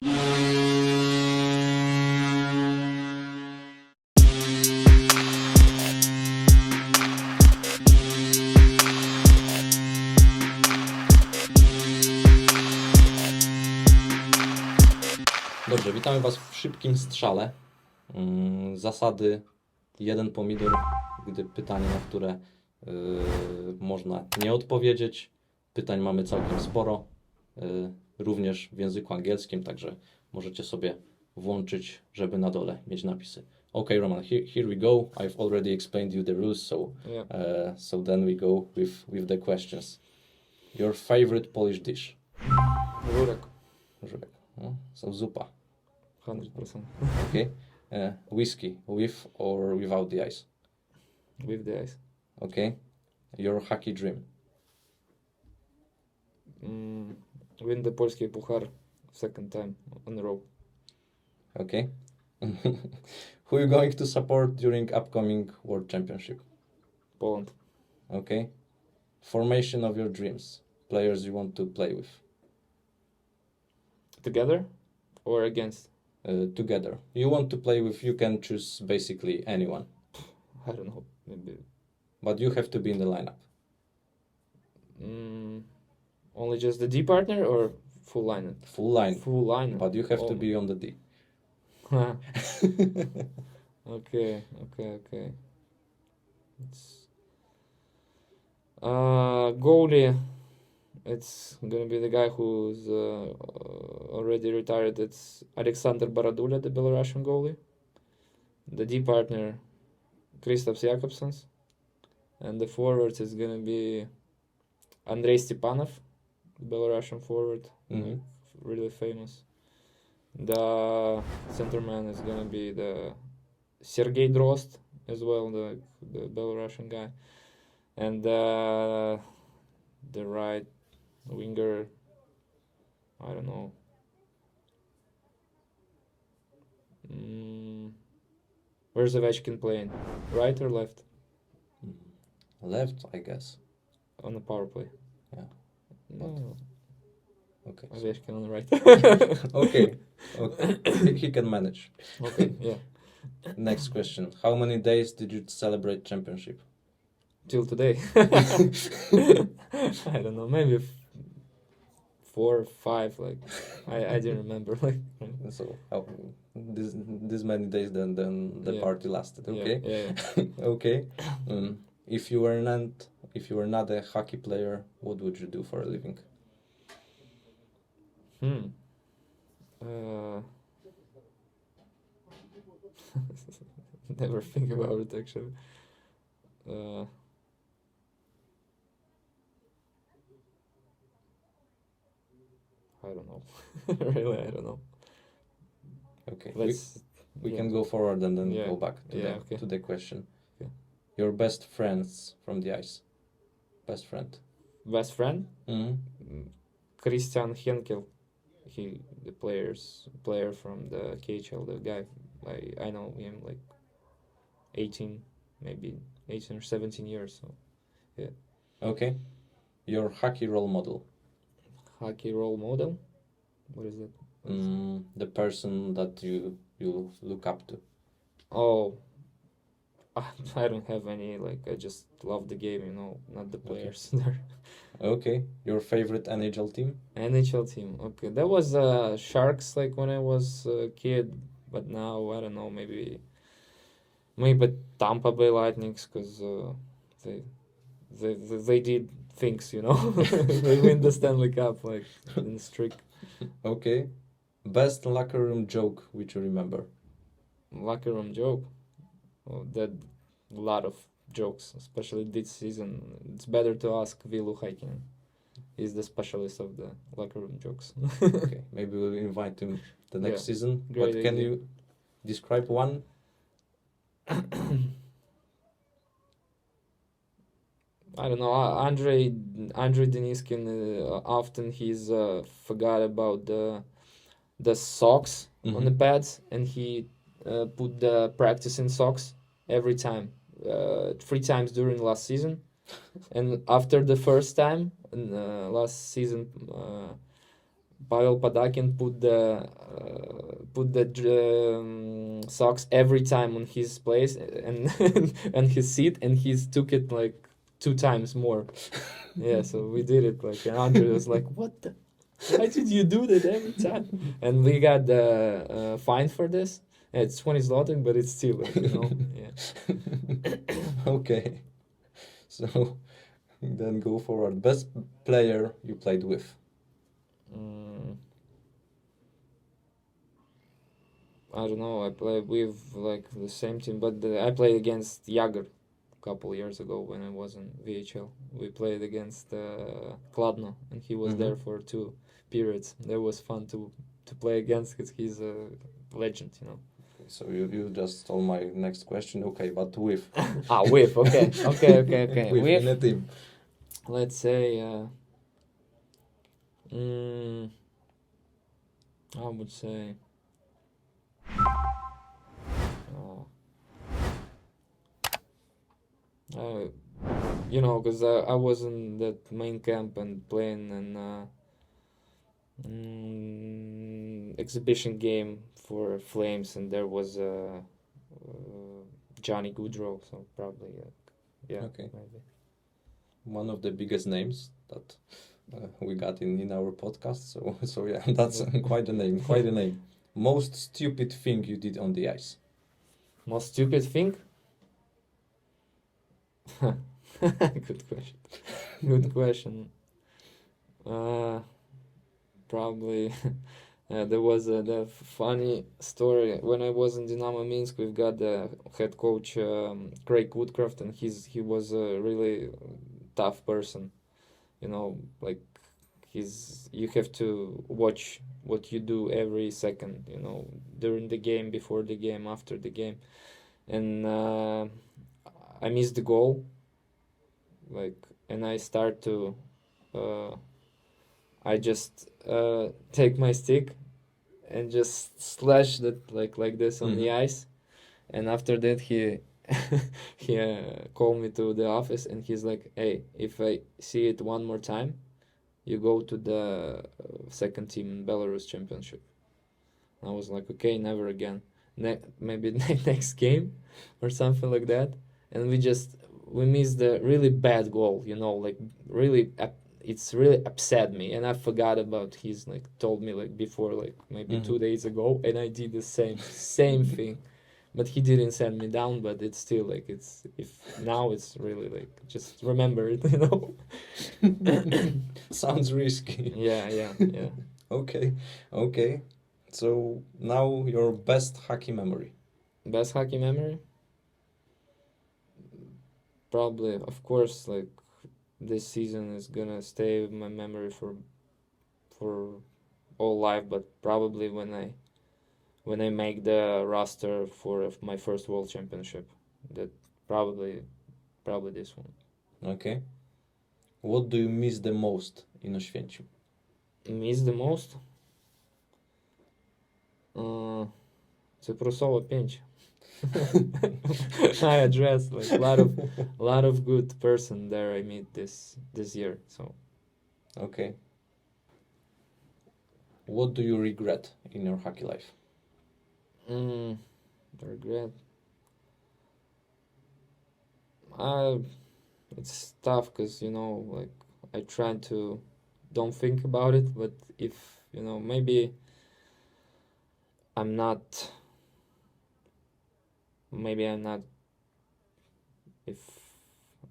Dobrze, witamy Was w szybkim strzale. Zasady: jeden pomidor, gdy pytanie, na które można nie odpowiedzieć. Pytań mamy całkiem sporo, również w języku angielskim, także możecie sobie włączyć, żeby na dole mieć napisy. Okay, Roman, here we go. I've already explained you the rules, so then we go with the questions. Your favorite Polish dish? Żurek, Żurek. No, so zupa. 100%. Okay. Whiskey, with or without the ice? With the ice. Okay. Your hockey dream? Win the Polski Puchar second time in a row. Okay. Who you going to support during upcoming World Championship? Poland. Okay. Formation of your dreams. Players you want to play with? Together or against? Together. You want to play with, you can choose basically anyone, I don't know. Maybe. but you have to be in the lineup. Only just the D partner or full line? Full line, Full line. but you have to be on the D. Okay. It's goalie. It's gonna be the guy who's already retired. It's Alexander Baradula, the Belarusian goalie. The D partner, Kristaps Jakobsons. And the forwards is gonna be Andrei Stepanov, the Belarusian forward, Mhm. really famous. The centerman is gonna be the Sergei Drozd as well, the Belarusian guy. And the right winger, I don't know. Where's Ovechkin playing? Right or left? Left, I guess. On the power play. Yeah. No, Okay. Ovechkin on the right. Okay. He can manage. Okay, yeah. Next question. How many days did you celebrate championship? Till today. I don't know, maybe 4 or 5. Like I didn't remember. Like So this many days then the Yeah. party lasted. Okay. Yeah. Okay. If you were not a hockey player, what would you do for a living? Never think about it actually. I don't know. Really, I don't know. Okay. We Yeah. can go forward and then Yeah. go back to Yeah, okay. the question. Okay. Your best friends from the ice. Best friend. Best friend? Mhm. Christian Henkel. He the player from the KHL, the guy. I know him like 18 or 17 years. So Okay. Your hockey role model. hockey role model. What is that? The person that you look up to. Oh, I don't have any. Like I just love the game, not the players. There. Okay. Your favorite NHL team? NHL team. Okay, that was Sharks like when I was a kid, but now I don't know. Maybe Tampa Bay Lightnings because they did things, They win the Stanley Cup like in streak. Okay. Best locker room joke which you remember. Locker room joke. Oh, that a lot of jokes, especially this season. It's better to ask Vilu Haikinen. He's the specialist of the locker room jokes. Okay. Maybe we'll invite him the next Yeah. season. Great But can idea. you describe one? I don't know. Andrei Deniskin. Often he's forgot about the socks on the pads, and he put the practicing socks every time, 3 times during last season, and after the first time last season, Pavel Padakin put the socks every time on his place and and his seat, and he took it like 2 times more. Yeah, so we did it like, and Andre was like, "What the? Why did you do that every time?" And we got the fine for this. It's 20 zloty, but it's still like, yeah. Okay. So then go forward. Best player you played with? Mm, I don't know. I played with like the same team, but I played against Jager a couple years ago when I was in VHL. We played against Kladno, and he was there for 2 periods. That was fun to play against because he's a legend. So you just stole my next question. Okay, but with With, okay. with in a team. Let's say, mm, I would say, uh, because I was in that main camp and playing an exhibition game for Flames, and there was Johnny Goodrow, so probably, yeah, Okay. maybe. One of the biggest names that we got in our podcast. So yeah, that's quite a name. Quite a name. Most stupid thing you did on the ice? Most stupid thing? Good question. Good question. Probably there was the funny story when I was in Dynamo Minsk. We've got the head coach Craig Woodcraft, and he was a really tough person. Like you have to watch what you do every second. During the game, before the game, after the game, and I missed the goal. And I start to. I just take my stick and just slash that like this on the ice, and after that he he called me to the office, and he's like, "Hey, if I see it one more time, you go to the second team in Belarus championship." I was like, "Okay, never again." Maybe next game or something like that, and we missed the really bad goal. Like really. It's really upset me, and I forgot about his told me before, maybe 2 days ago, and I did the same thing, but he didn't send me down. But it's still it's really just remember it. Sounds risky. Yeah. Okay. So now your best hockey memory. Best hockey memory, probably, of course, this season is gonna stay in my memory for all life, but probably when I make the roster for my first world championship. That probably this one. Okay. What do you miss the most in Oświęcim? Miss the most? Це Прусова 5. I addressed a lot of good person there I meet this year. So Okay. What do you regret in your hockey life? Regret. It's tough because I try to don't think about it, but if maybe I'm not. Maybe I'm not. If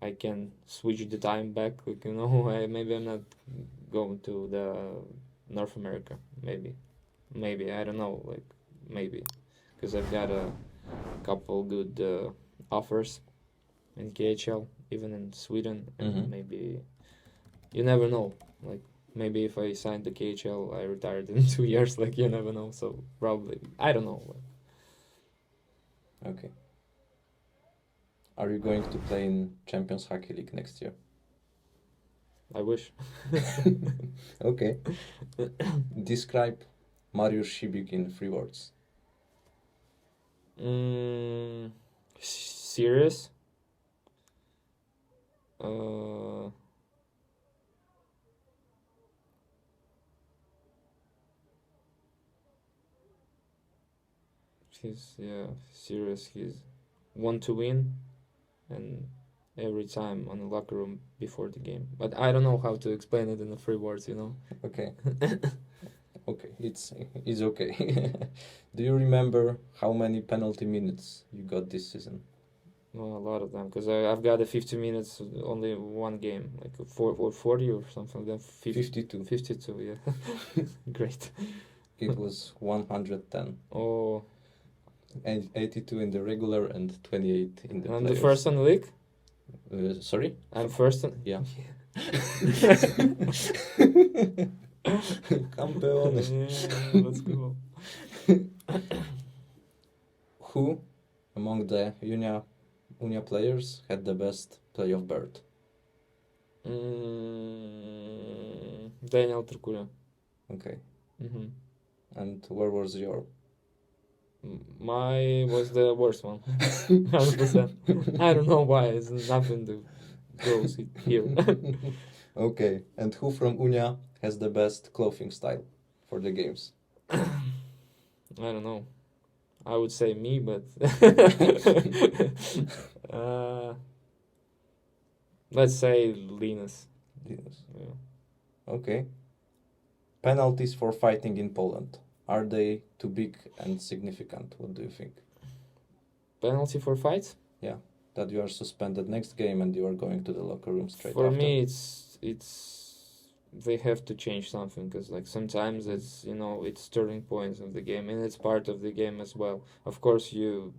I can switch the time back, maybe I'm not going to the North America. Maybe I don't know. Maybe because I've got a couple good offers in KHL, even in Sweden, and maybe you never know. Maybe if I signed the KHL, I retired in 2 years. You never know. So probably I don't know. Okay. Are you going to play in Champions Hockey League next year? I wish. Okay. Describe Mariusz Sibik in 3 words. Serious. He's serious. He's want to win, and every time on the locker room before the game. But I don't know how to explain it in the 3 words. Okay. Okay, it's okay. Do you remember how many penalty minutes you got this season? Well, a lot of them, because I've got a 50 minutes only one game, like a 40 or something like that. 52. 52, yeah. Great. It was 110. Oh, And 82 in the regular and 28 in the I'm the playoffs. first on the league. Sorry? I'm first on. Yeah. Campeones. Yeah, let's go. Who among the Unia players had the best playoff bird? Daniel Turkulja. Okay. Mm-hmm. And where was your? My was the worst one. 100%. I don't know why. It's nothing to gross here. Okay. And who from Unia has the best clothing style for the games? I don't know. I would say me, but let's say Linus. Yes. Yeah. Okay. Penalties for fighting in Poland. Are they too big and significant? What do you think? Penalty for fights? That you are suspended next game and you are going to the locker room straight For after? me, it's they have to change something, because like sometimes it's it's turning points of the game, and it's part of the game as well. Of course, you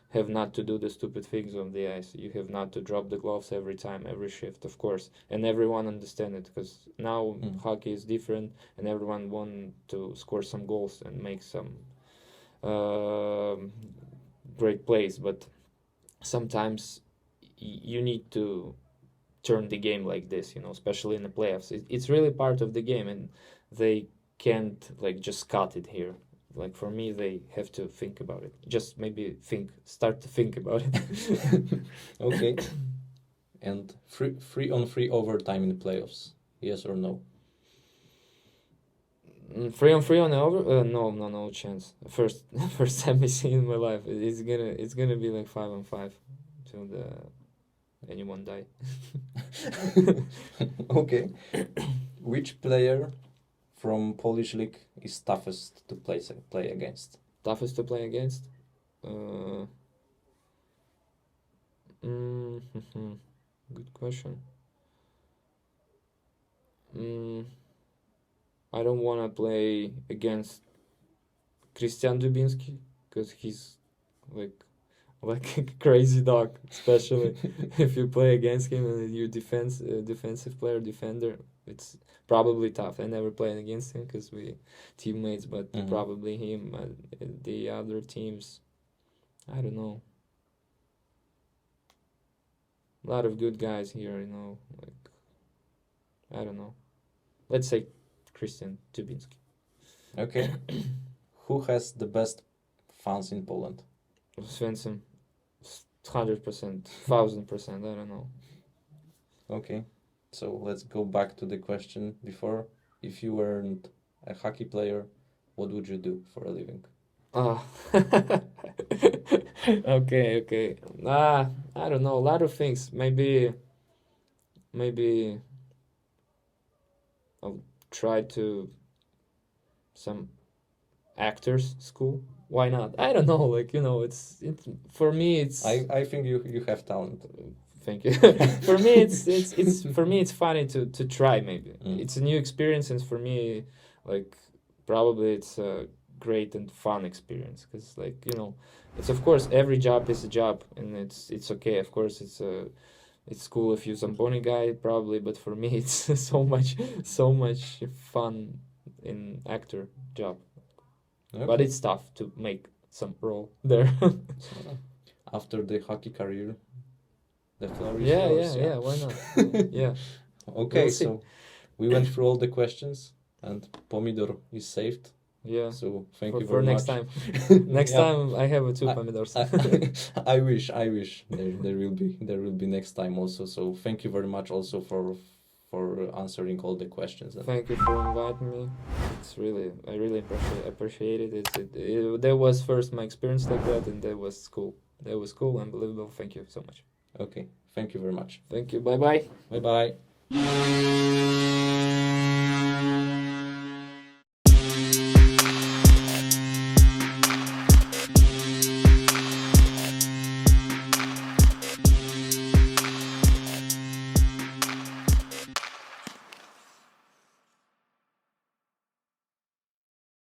have not to do the stupid things on the ice. You have not to drop the gloves every time, every shift, of course, and everyone understand it, because now hockey is different, and everyone want to score some goals and make some great plays, but sometimes you need to turn the game like this, especially in the playoffs. It's really part of the game, and they can't like just cut it here. Like for me, they have to think about it. Just maybe start to think about it. Okay. And free on free overtime in the playoffs. Yes or no? 3 on 3 on the over? No chance. First time I see in my life. It's gonna be like 5 on 5 till anyone die. Okay. Which player from Polish league is toughest to play against? Toughest to play against? Good question. I don't want to play against Christian Dubinsky, because he's like a crazy dog, especially if you play against him and you're defensive player, defender. It's probably tough. I never played against him because we teammates, but probably him. The other teams, I don't know. A lot of good guys here, like, I don't know. Let's say Christian Dubinsky. Okay. Who has the best fans in Poland? Svensson, 100%, 1000%, I don't know. Okay. So let's go back to the question before. If you weren't a hockey player, what would you do for a living? Okay. I don't know. A lot of things. Maybe I'll try to some actors school. Why not? I don't know. Like, it's for me. It's. I think you have talent. Thank you. For me, it's funny to try. Maybe it's a new experience, and for me, like, probably it's a great and fun experience, because like it's, of course, every job is a job, and it's okay. Of course, it's cool if you're some Zamboni guy, probably, but for me, it's so much fun in actor job. Okay. But it's tough to make some role there. So, after the hockey career, the floor is yours. Yeah. Why not? Yeah. Okay, We'll see. so we went through all the questions, and Pomidor is saved. Yeah. So thank you For very next much. time. Next Yeah. time I have 2 pomidors. I wish there will be next time also. So thank you very much also for for answering all the questions. And Thank you for inviting me. I really appreciate it. That was first my experience like that, and that was cool. That was cool, unbelievable. Thank you so much. okay, thank you very much. Thank you. Bye bye. Bye bye.